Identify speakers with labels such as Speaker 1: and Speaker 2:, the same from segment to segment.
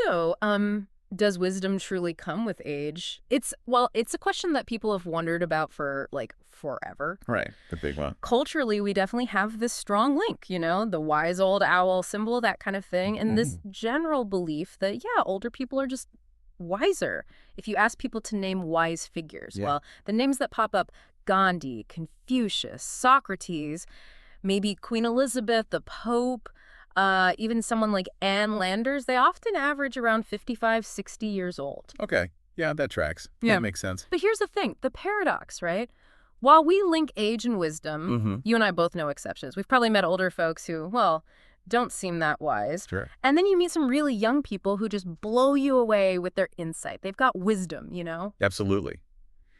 Speaker 1: So, does wisdom truly come with age? It's a question that people have wondered about for, like, forever.
Speaker 2: Right, the big one.
Speaker 1: Culturally, we definitely have this strong link, the wise old owl symbol, that kind of thing, and this general belief that, yeah, older people are just wiser. If you ask people to name wise figures,
Speaker 2: Yeah.
Speaker 1: well, the names that pop up, Gandhi, Confucius, Socrates, maybe Queen Elizabeth, the Pope, even someone like Anne Landers, they often average around 55, 60 years old.
Speaker 2: Okay, yeah, that tracks.
Speaker 1: Yeah.
Speaker 2: That makes sense.
Speaker 1: But here's the thing, the paradox, right? While we link age and wisdom, you and I both know exceptions. We've probably met older folks who, well, don't seem that wise.
Speaker 2: Sure.
Speaker 1: And then you meet some really young people who just blow you away with their insight. They've got wisdom,
Speaker 2: Absolutely.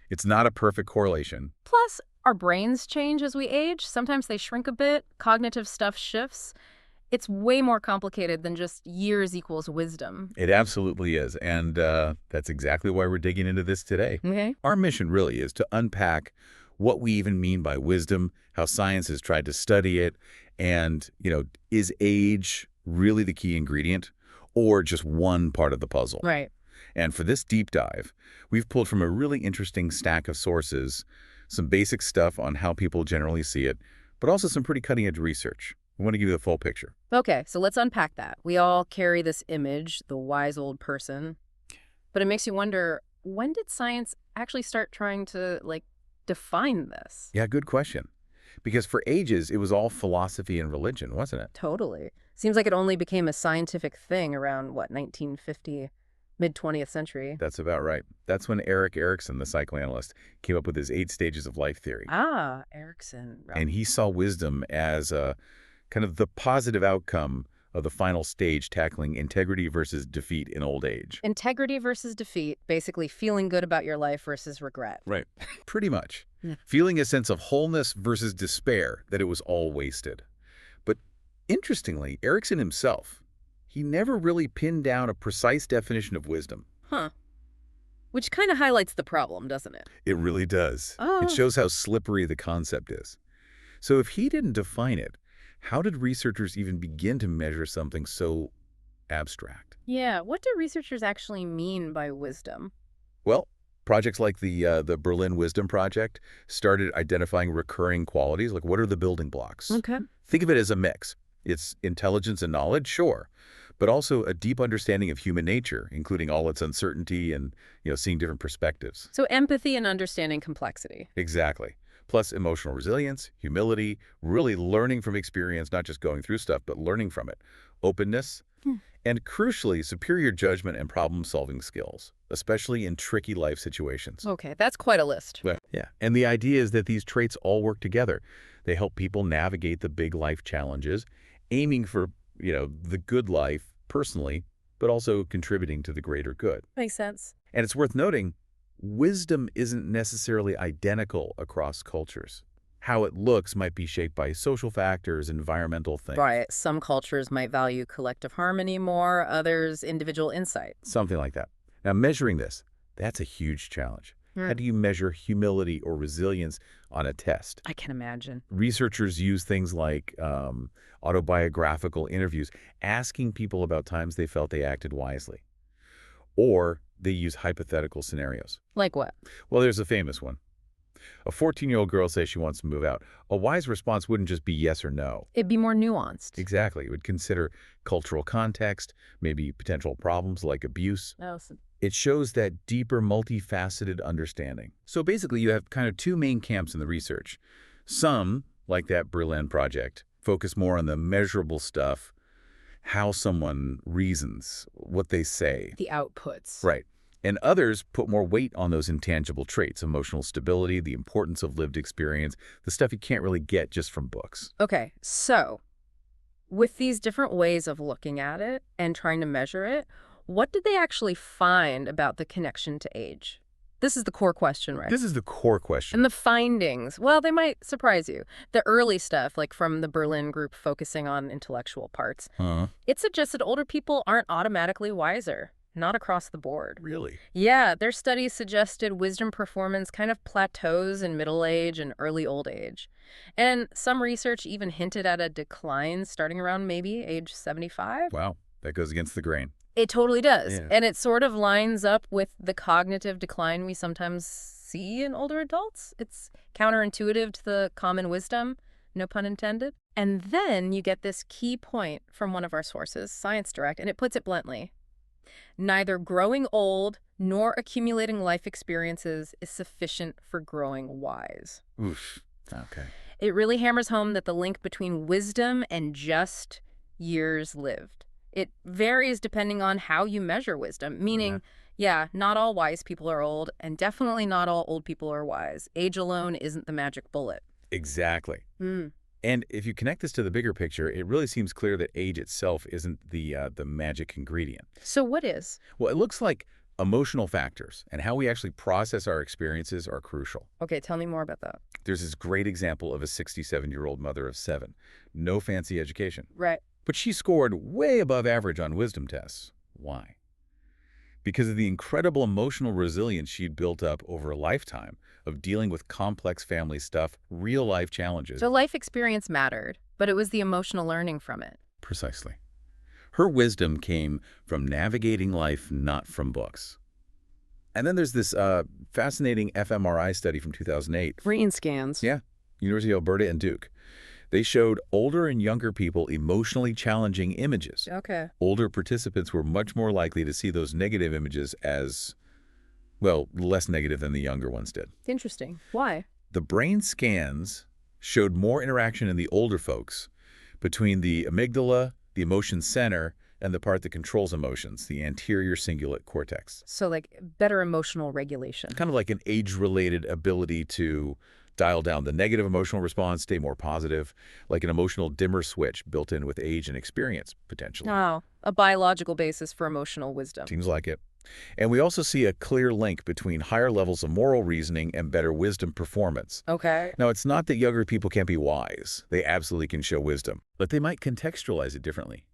Speaker 2: It's not a perfect correlation.
Speaker 1: Plus, our brains change as we age. Sometimes they shrink a bit. Cognitive stuff shifts. It's way more complicated than just years equals wisdom.
Speaker 2: It absolutely is, and that's exactly why we're digging into this today.
Speaker 1: Okay.
Speaker 2: Our mission really is to unpack what we even mean by wisdom, how science has tried to study it, and, is age really the key ingredient or just one part of the puzzle?
Speaker 1: Right.
Speaker 2: And for this deep dive, we've pulled from a really interesting stack of sources, some basic stuff on how people generally see it, but also some pretty cutting-edge research. We want to give you the full picture.
Speaker 1: Okay, so let's unpack that. We all carry this image, the wise old person, but it makes you wonder, when did science actually start trying to, define this?
Speaker 2: Yeah, good question. Because for ages, it was all philosophy and religion, wasn't it?
Speaker 1: Totally. Seems like it only became a scientific thing around, 1950, mid-20th century.
Speaker 2: That's about right. That's when Erik Erikson, the psychoanalyst, came up with his 8 stages of life theory.
Speaker 1: Ah, Erikson. Right.
Speaker 2: And he saw wisdom as kind of the positive outcome of the final stage, tackling integrity versus defeat in old age.
Speaker 1: Integrity versus defeat, basically feeling good about your life versus regret.
Speaker 2: Right. Pretty much.
Speaker 1: Yeah.
Speaker 2: Feeling a sense of wholeness versus despair, that it was all wasted. But interestingly, Erikson himself, he never really pinned down a precise definition of wisdom.
Speaker 1: Huh. Which kind of highlights the problem, doesn't it?
Speaker 2: It really does.
Speaker 1: Oh.
Speaker 2: It shows how slippery the concept is. So if he didn't define it, how did researchers even begin to measure something so abstract?
Speaker 1: Yeah, what do researchers actually mean by wisdom?
Speaker 2: Well, projects like the Berlin Wisdom Project started identifying recurring qualities, like what are the building blocks?
Speaker 1: Okay.
Speaker 2: Think of it as a mix. It's intelligence and knowledge, sure, but also a deep understanding of human nature, including all its uncertainty and, seeing different perspectives.
Speaker 1: So empathy and understanding complexity.
Speaker 2: Exactly. Plus emotional resilience, humility, really learning from experience, not just going through stuff, but learning from it. Openness, and crucially, superior judgment and problem-solving skills, especially in tricky life situations.
Speaker 1: Okay, that's quite a list.
Speaker 2: Yeah, and the idea is that these traits all work together. They help people navigate the big life challenges, aiming for, the good life personally, but also contributing to the greater good.
Speaker 1: Makes sense.
Speaker 2: And it's worth noting, wisdom isn't necessarily identical across cultures. How it looks might be shaped by social factors, environmental things.
Speaker 1: Right. Some cultures might value collective harmony more, others individual insight.
Speaker 2: Something like that. Now, measuring this, that's a huge challenge. How do you measure humility or resilience on a test?
Speaker 1: I can imagine.
Speaker 2: Researchers use things like autobiographical interviews, asking people about times they felt they acted wisely. Or they use hypothetical scenarios.
Speaker 1: Like what?
Speaker 2: Well, there's a famous one. A 14-year-old girl says she wants to move out. A wise response wouldn't just be yes or no.
Speaker 1: It'd be more nuanced.
Speaker 2: Exactly. It would consider cultural context, maybe potential problems like abuse.
Speaker 1: Oh, so
Speaker 2: It shows that deeper, multifaceted understanding. So basically, you have kind of 2 main camps in the research. Some, like that Berlin project, focus more on the measurable stuff, how someone reasons, what they say.
Speaker 1: the outputs.
Speaker 2: Right. And others put more weight on those intangible traits, emotional stability, the importance of lived experience, the stuff you can't really get just from books.
Speaker 1: Okay, so with these different ways of looking at it and trying to measure it, what did they actually find about the connection to age? This is the core question, right?
Speaker 2: This is the core question.
Speaker 1: And the findings, well, they might surprise you. The early stuff, like from the Berlin group focusing on intellectual parts, it suggests that older people aren't automatically wiser. Not across the board.
Speaker 2: Really?
Speaker 1: Yeah, their studies suggested wisdom performance kind of plateaus in middle age and early old age. And some research even hinted at a decline starting around maybe age 75.
Speaker 2: Wow. That goes against the grain.
Speaker 1: It totally does.
Speaker 2: Yeah.
Speaker 1: And it sort of lines up with the cognitive decline we sometimes see in older adults. It's counterintuitive to the common wisdom, no pun intended. And then you get this key point from one of our sources, Science Direct, and it puts it bluntly. Neither growing old nor accumulating life experiences is sufficient for growing wise.
Speaker 2: Oof. Okay.
Speaker 1: It really hammers home that the link between wisdom and just years lived. It varies depending on how you measure wisdom,
Speaker 2: Yeah.
Speaker 1: meaning, yeah, not all wise people are old, and definitely not all old people are wise. Age alone isn't the magic bullet.
Speaker 2: Exactly.
Speaker 1: Mm.
Speaker 2: And if you connect this to the bigger picture, it really seems clear that age itself isn't the magic ingredient.
Speaker 1: So what is?
Speaker 2: Well, it looks like emotional factors and how we actually process our experiences are crucial.
Speaker 1: Okay, tell me more about that.
Speaker 2: There's this great example of a 67-year-old mother of 7. No fancy education.
Speaker 1: Right.
Speaker 2: But she scored way above average on wisdom tests. Why? Because of the incredible emotional resilience she'd built up over a lifetime of dealing with complex family stuff, real-life challenges.
Speaker 1: So life experience mattered, but it was the emotional learning from it.
Speaker 2: Precisely. Her wisdom came from navigating life, not from books. And then there's this fascinating fMRI study from 2008.
Speaker 1: Brain scans.
Speaker 2: Yeah, University of Alberta and Duke. They showed older and younger people emotionally challenging images.
Speaker 1: Okay.
Speaker 2: Older participants were much more likely to see those negative images as, well, less negative than the younger ones did.
Speaker 1: Interesting. Why?
Speaker 2: The brain scans showed more interaction in the older folks between the amygdala, the emotion center, and the part that controls emotions, the anterior cingulate cortex.
Speaker 1: So like better emotional regulation.
Speaker 2: Kind of like an age-related ability to dial down the negative emotional response, stay more positive, like an emotional dimmer switch built in with age and experience, potentially.
Speaker 1: Oh, a biological basis for emotional wisdom.
Speaker 2: Seems like it. And we also see a clear link between higher levels of moral reasoning and better wisdom performance.
Speaker 1: Okay.
Speaker 2: Now, it's not that younger people can't be wise. They absolutely can show wisdom, but they might contextualize it differently.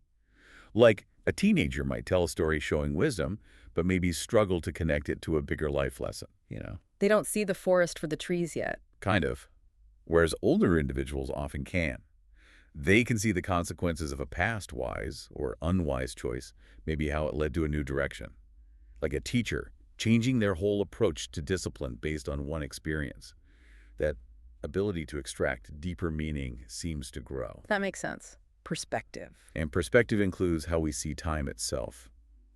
Speaker 2: Like a teenager might tell a story showing wisdom, but maybe struggle to connect it to a bigger life lesson, you know?
Speaker 1: They don't see the forest for the trees yet.
Speaker 2: Kind of. Whereas older individuals often can. They can see the consequences of a past wise or unwise choice, maybe how it led to a new direction. Like a teacher changing their whole approach to discipline based on one experience. That ability to extract deeper meaning seems to grow.
Speaker 1: That makes sense. Perspective.
Speaker 2: And perspective includes how we see time itself.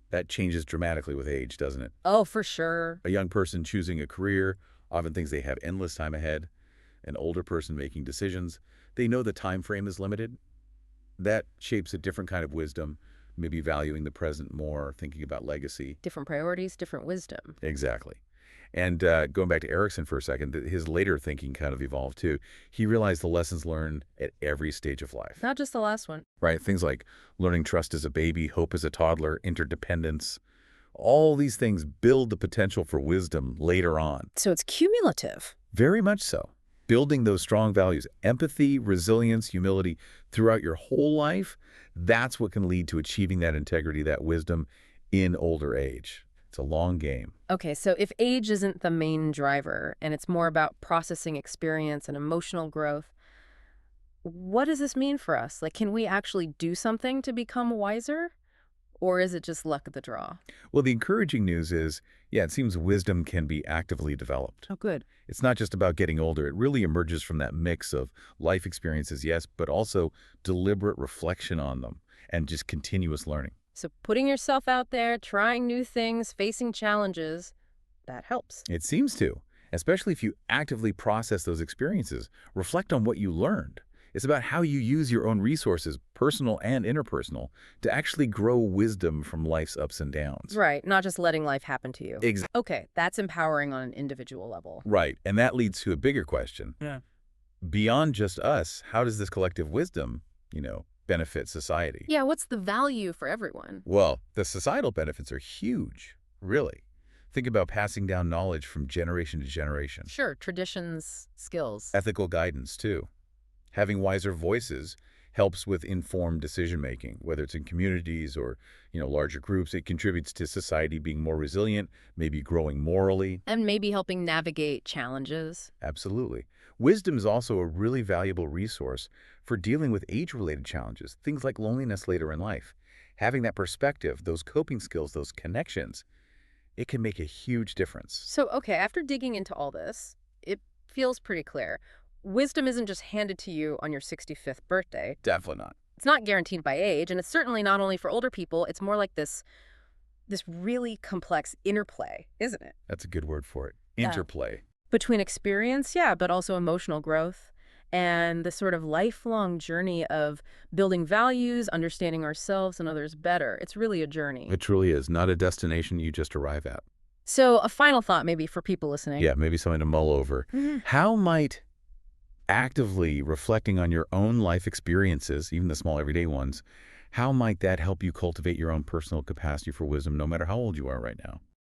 Speaker 2: That changes dramatically with age, doesn't it?
Speaker 1: Oh, for sure.
Speaker 2: A young person choosing a career often thinks they have endless time ahead. An older person making decisions, they know the time frame is limited. That shapes a different kind of wisdom, maybe valuing the present more, thinking about legacy.
Speaker 1: Different priorities, different wisdom.
Speaker 2: Exactly. And going back to Erickson for a second, his later thinking kind of evolved too. He realized the lessons learned at every stage of life.
Speaker 1: Not just the last one.
Speaker 2: Right? Things like learning trust as a baby, hope as a toddler, interdependence. All these things build the potential for wisdom later on.
Speaker 1: So it's cumulative.
Speaker 2: Very much so. Building those strong values, empathy, resilience, humility throughout your whole life, that's what can lead to achieving that integrity, that wisdom in older age. It's a long game.
Speaker 1: Okay, so if age isn't the main driver and it's more about processing experience and emotional growth, what does this mean for us? Like, can we actually do something to become wiser? Or is it just luck of the draw?
Speaker 2: Well, the encouraging news is, yeah, it seems wisdom can be actively developed.
Speaker 1: Oh, good.
Speaker 2: It's not just about getting older. It really emerges from that mix of life experiences, yes, but also deliberate reflection on them and just continuous learning.
Speaker 1: So putting yourself out there, trying new things, facing challenges, that helps.
Speaker 2: It seems to, especially if you actively process those experiences, reflect on what you learned. It's about how you use your own resources, personal and interpersonal, to actually grow wisdom from life's ups and downs.
Speaker 1: Right, not just letting life happen to you.
Speaker 2: Exactly.
Speaker 1: Okay, that's empowering on an individual level.
Speaker 2: Right, and that leads to a bigger question.
Speaker 1: Yeah.
Speaker 2: Beyond just us, how does this collective wisdom, benefit society?
Speaker 1: Yeah, what's the value for everyone?
Speaker 2: Well, the societal benefits are huge, really. Think about passing down knowledge from generation to generation.
Speaker 1: Sure, traditions, skills.
Speaker 2: Ethical guidance, too. Having wiser voices helps with informed decision-making, whether it's in communities or, larger groups. It contributes to society being more resilient, maybe growing morally.
Speaker 1: And maybe helping navigate challenges.
Speaker 2: Absolutely. Wisdom is also a really valuable resource for dealing with age-related challenges, things like loneliness later in life. Having that perspective, those coping skills, those connections, it can make a huge difference.
Speaker 1: So, okay, after digging into all this, it feels pretty clear. Wisdom isn't just handed to you on your 65th birthday.
Speaker 2: Definitely not.
Speaker 1: It's not guaranteed by age, and it's certainly not only for older people. It's more like this really complex interplay, isn't it?
Speaker 2: That's a good word for it.
Speaker 1: Yeah.
Speaker 2: Interplay.
Speaker 1: Between experience, yeah, but also emotional growth and the sort of lifelong journey of building values, understanding ourselves and others better. It's really a journey.
Speaker 2: It truly is not a destination you just arrive at.
Speaker 1: So a final thought maybe for people listening.
Speaker 2: Yeah, maybe something to mull over.
Speaker 1: Mhm.
Speaker 2: How might actively reflecting on your own life experiences, even the small everyday ones, how might that help you cultivate your own personal capacity for wisdom, no matter how old you are right now?